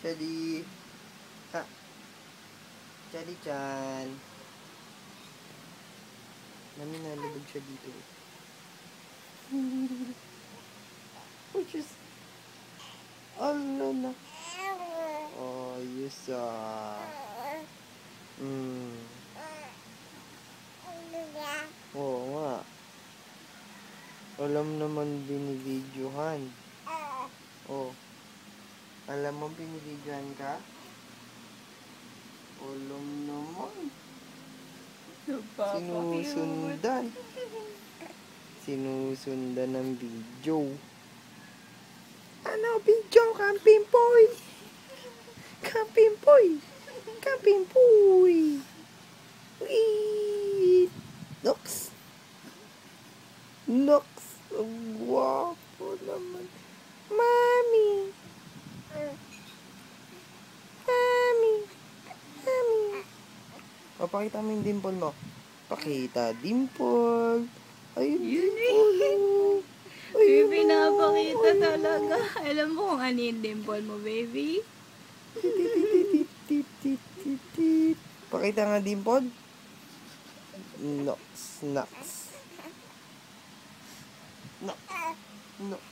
Shelly. Ha. Shelly-chan. Mami, nalubog siya dito. Oh, just... Ano na. Oh, yes Oo nga. Alam naman binibidyohan. Oh. Alam mo binibidyohan ka? Alam naman. Sinusundan. Sinusundan ng video. Ano video? Kampimpoy! Kampimpoy! Kampimpoy! Wee! Nox! Nox! Ang guwapo naman. Mami! Mami! Mami! O, pakita mo yung dimple mo. Pakita, dimple. Ayun, dimple. Ayun, Baby, napakita talaga. Alam mo kung ano yung dimple mo, baby? Pakita nga dimple. Nox, nox. Nox, nox.